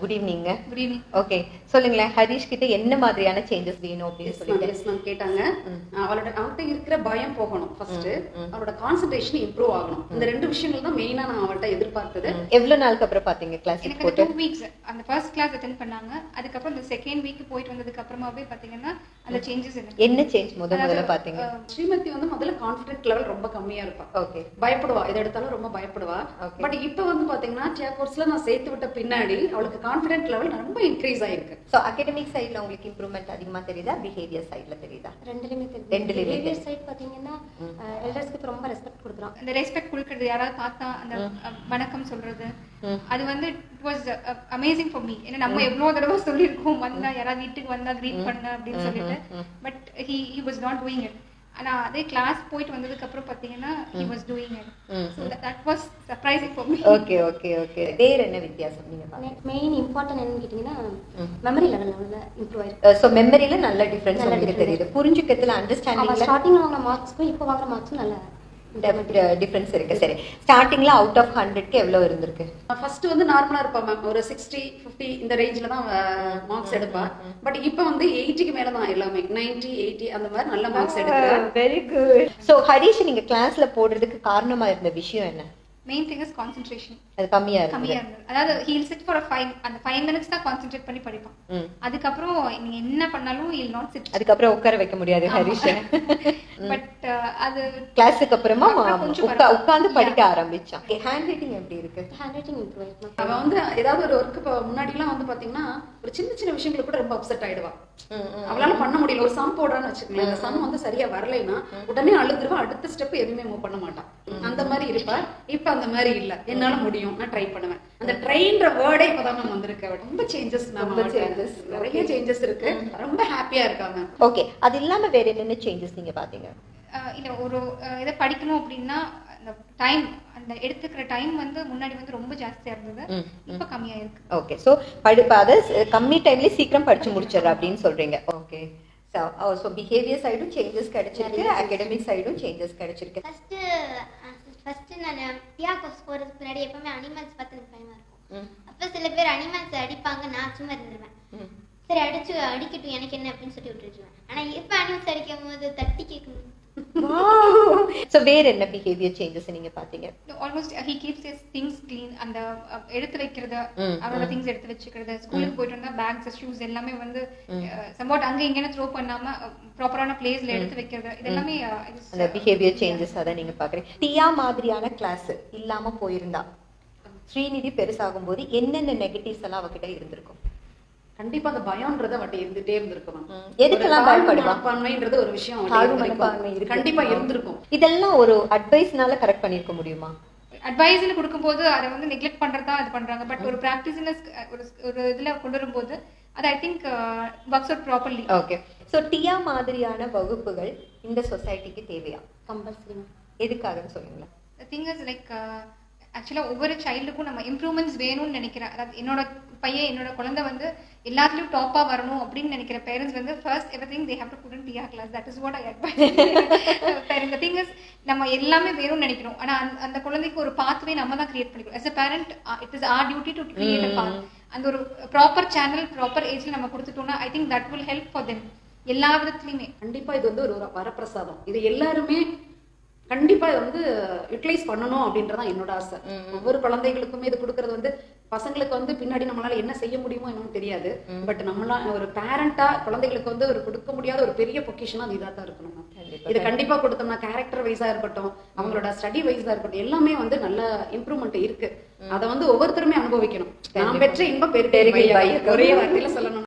Good evening. Good evening. Okay, சொல்லுங்களேன். ஹரிஷ் கிட்ட என்ன மாதிரியான சேஞ்சஸ் வேணும் அப்படின்னு சொல்லிட்டு கேட்டாங்க. அவள்கிட்ட இருக்கிற பயம் போகணும், ஃபர்ஸ்ட் அவளோட கான்சென்ட்ரேஷன் இம்ப்ரூவ் ஆகணும். இந்த ரெண்டு விஷயங்கள் தான் மெயினா நான் அவள்கிட்ட எதிர்பார்த்தது. எவ்வளவு நாளுக்கு அப்புறம் பாத்தீங்க கிளாஸ்? எனக்கு 2 வீக்ஸ் அந்த ஃபர்ஸ்ட் கிளாஸ் அட்டெண்ட் பண்ணாங்க. அதுக்கப்புறம் இந்த செகண்ட் வீக் போயிட்டு வந்ததுக்கு அப்புறமாவே பாத்தீங்கன்னா அந்த சேஞ்சஸ் என்ன சேஞ்ச் முதல்ல பாத்தீங்க? ஸ்ரீமதி வந்து முதல்ல கான்ஃபிடென்ட் லெவல் ரொம்ப கம்மியா இருப்பா. ஓகே, பயப்படுவா, எதை எடுத்தாலும் ரொம்ப பயப்படுவா. பட் இப்போ வந்து பாத்தீங்கன்னா டியா கோர்ஸ்ல நான் சேர்த்து விட்ட பின்னாடி அவளுக்கு கான்ஃபிடென்ட் லெவல் ரொம்ப இன்க்ரீஸ் ஆயிருக்கு. சோ அகாடமிக் சைடுல உங்களுக்கு இம்ப்ரூவ்மென்ட் அதிகமா தெரியுதா, பிஹேவியர் சைடுல தெரியுதா? ரெண்டுலயுமே தெரியுது. பிஹேவியர் சைடு பாத்தீங்கன்னா எல்டர்ஸ்க்கு ரொம்ப ரெஸ்பெக்ட் கொடுக்குறோம். அந்த ரெஸ்பெக்ட் கொடுக்கிறது, யாராவது பார்த்தா அந்த வணக்கம் சொல்றது, அது வந்து it was amazing for me. ஏன்னா நம்ம எவ்வளவு தடவை சொல்லியிருக்கோம், வந்தா யாராவது வீட்டுக்கு வந்தா கிரீட் பண்ண அப்படின்னு சொல்லிட்டு, but he was not doing it. ஆனா அதே கிளாஸ் போயிட்டு வந்ததுக்கு அப்புறம் பாத்தீங்கன்னா he was doing it. So that was surprising for me. Okay okay okay. வேற என்ன வித்தியாசம் நீங்க பாத்தீங்க? மெயின் இம்பார்ட்டன்ட் என்னன்னு கேட்டீங்கன்னா மெமரி லெவல் நல்லா இம்ப்ரூவ் ஆயிருக்கு. சோ மெமரியில நல்ல டிஃபரன்ஸ் உங்களுக்கு தெரியுது. புரிஞ்சுக்கிறதுல அண்டர்ஸ்டாண்டிங்ல ஸ்டார்டிங்ல வாங்குற மார்க்ஸ்க்கும் இப்போ வாங்குற மார்க்ஸும் நல்ல டிஃபரன்ஸ் இருக்கு. சரி, ஸ்டார்டிங்ல அவுட் ஆஃப் 100க்கு எவ்வளவு இருந்திருக்கு? ஃபர்ஸ்ட் வந்து நார்மலா இருப்பா மேம், ஒரு 60 50 இந்த ரேஞ்சில தான் மார்க்ஸ் எடுப்பா. பட் இப்போ வந்து 80க்கு மேல தான் எல்லாமே 90 80 அந்த மாதிரி நல்ல மார்க்ஸ் எடுக்கிறா. Very good. சோ ஹரிஷ் நீங்க கிளாஸ்ல போடுறதுக்கு காரணமா இருந்த விஷயம் என்ன? Main thing is concentration. அது கம்மியா இருந்தது. அதாவது he'll sit for a 5 minutes தான் கான்சென்ட்ரேட் பண்ணி படிப்பான். அதுக்கப்புறம் நீங்க என்ன பண்ணாலும் he'll not sit. அதுக்கப்புறம் உட்கார வைக்க முடியாது ஹரிஷ். பட் அது கிளாஸுக்கு அப்புறமா உட்கார்ந்து படிக்க ஆரம்பிச்சான். ஹேண்ட் ரைட்டிங் எப்படி இருக்கு? ஹேண்ட் ரைட்டிங் இம்ப்ரூவ் ஆயிருக்கு. அவ வந்து ஏதாவது ஒரு ஒர்க் முன்னாடி எல்லாம் வந்து பாத்தீங்கன்னா ஒரு சின்ன சின்ன விஷயங்களுக்கு கூட ரொம்ப அப்செட் ஆயிடுவா. அவளால பண்ண முடியல. ஒரு சம் போடுறான்னு வச்சுக்கோங்க, அந்த சம் வந்து சரியா வரலைன்னா உடனே அழுதுருவா, அடுத்த ஸ்டெப் எதுவுமே மூவ் பண்ண மாட்டான். அந்த மாதிரி இருப்பா. இப்ப அந்த மாதிரி இல்ல, என்னால முடியும், நான் ட்ரை பண்ணுவேன். அந்த ட்ரைன்ற வேர்டே இப்பதான் மேம் வந்திருக்கு. ரொம்ப சேஞ்சஸ் மேம், நிறைய சேஞ்சஸ் இருக்கு. ரொம்ப ஹாப்பியா இருக்காங்க. ஓகே, அது இல்லாம வேற என்னென்ன சேஞ்சஸ் நீங்க பாத்தீங்க? இல்ல ஒரு இதை படிக்கணும் அப்படின்னா அந்த டைம், அந்த எடுத்துக்கிற டைம் வந்து முன்னாடி வந்து ரொம்ப ஜாஸ்தியா இருந்தது, இப்ப கம்மியா இருக்கு. ஓகே, சோ படிப்பாத கம்மி டைம்ல சீக்கிரம் படிச்சு முடிச்சிடுற அப்படின்னு சொல்றீங்க. ஓகே, சோ பிஹேவியர் சைடும் சேஞ்சஸ் கிடைச்சிருக்கு, அகாடமிக் சைடும் சேஞ்சஸ் கிடைச்சிருக்கு. ஃபர்ஸ்ட் நான் டியா கோர்ஸ் போறதுக்கு முன்னாடி எப்பவுமே அனிமல்ஸ் பார்த்து எனக்கு பயமா இருக்கும். அப்ப சில பேர் அனிமல்ஸ் அடிப்பாங்க, நான் சும்மா இருந்துருவேன். சரி அடிக்கட்டும் எனக்கு என்ன அப்படின்னு சொல்லி விட்டுருவேன். ஆனா இப்ப அனிமல்ஸ் அடிக்கும் போது தட்டி கேட்கணும். சோ வேற என்ன பிஹேவியர் சேஞ்சஸ் நீங்க பாத்தீங்க? Almost he keeps his things clean. அந்த எடுத்து வைக்கிறது, அவரோட திங்ஸ் எடுத்து வச்சுக்கிறது, ஸ்கூலுக்கு போயிட்டு வந்தா பேக்ஸ் ஷூஸ் எல்லாமே வந்து சம்வாட் அங்க இங்கன்னு த்ரோ பண்ணாம ப்ராப்பரான பிளேஸ்ல எடுத்து வைக்கிறது, இதெல்லாமே அந்த பிஹேவியர் சேஞ்சஸ் அத நீங்க பாக்குறீங்க. டியா மாதிரியான கிளாஸ் இல்லாம போயிருந்தா ஸ்ரீநிதி பெருசாகும் போது என்னென்ன நெகட்டிவ்ஸ் எல்லாம் அவகிட்ட இருந்திருக்கும்? கண்டிப்பா அந்த பயம்ன்றது அவட்ட இருந்துட்டே இருந்திருக்கும். எதுக்கெல்லாம் பயப்படுவா? மனப்பான்மைன்றது ஒரு விஷயம் கண்டிப்பா இருந்திருக்கும். இதெல்லாம் ஒரு அட்வைஸ்னால கரெக்ட் பண்ணிருக்க முடியுமா? அட்வைஸ்னு கொடுக்கும்போது அதை வந்து நெக்லெக்ட் பண்றதா அது பண்றாங்க. பட் ஒரு பிராக்டிஸ்ல ஒரு இதுல கொண்டு வரும்போது அது I think works out properly. Okay, so டியா மாதிரியான வகுப்புகள் இந்த சொசைட்டிக்கு தேவையா? கம்பல்சரி. எதுக்காகன்னு சொல்லுங்களேன். தி திங் இஸ் லைக் ஆக்சுவலா ஒவ்வொரு சைல்டுக்கும் நம்ம இம்ப்ரூவ்மெண்ட்ஸ் வேணும்னு நினைக்கிறேன். அதாவது என்னோட பையன் என்னோட குழந்தை வந்து எல்லாத்துலயும் டாப்பா வரணும் அப்படின்னு நினைக்கிற பேரண்ட்ஸ் வந்து first everything they have to put in டியா class. That is what I advise. The thing is நம்ம எல்லாமே வேணும்னு நினைக்கிறோம், ஆனா அந்த குழந்தைக்கு ஒரு பாத்வே நம்ம தான் கிரியேட் பண்ணிக்கிறோம். as a parent it is our duty to create a path. அந்த ஒரு ப்ராப்பர் சேனல் ப்ராப்பர் ஏஜ்ல நம்ம கொடுத்துட்டோம்னா I think that will help for them எல்லா விதத்துலயுமே. கண்டிப்பா இது வந்து ஒரு வரப்பிரசாதம். இது எல்லாருமே கண்டிப்பா இதை வந்து யூட்டிலைஸ் பண்ணணும் அப்படின்றதான் என்னோட ஆசை. ஒவ்வொரு குழந்தைகளுக்குமே இது கொடுக்கறது வந்து பசங்களுக்கு வந்து பின்னாடி நம்மளால என்ன செய்ய முடியுமோ என்னன்னு தெரியாது. பட் நம்மளா ஒரு பேரண்டா குழந்தைகளுக்கு வந்து ஒரு கொடுக்க முடியாத ஒரு பெரிய பொக்கிஷனா அது இதா தான் இருக்கணும். இது கண்டிப்பா கொடுத்தோம்னா கேரக்டர் வைஸா இருக்கட்டும், அவங்களோட ஸ்டடி வைஸா இருக்கட்டும், எல்லாமே வந்து நல்ல இம்ப்ரூவ்மெண்ட் இருக்கு. அதை வந்து ஒவ்வொருத்தருமே அனுபவிக்கணும். நான் பெற்ற இன்பம் பெருகை ஒரே வார்த்தையில சொல்லணும்.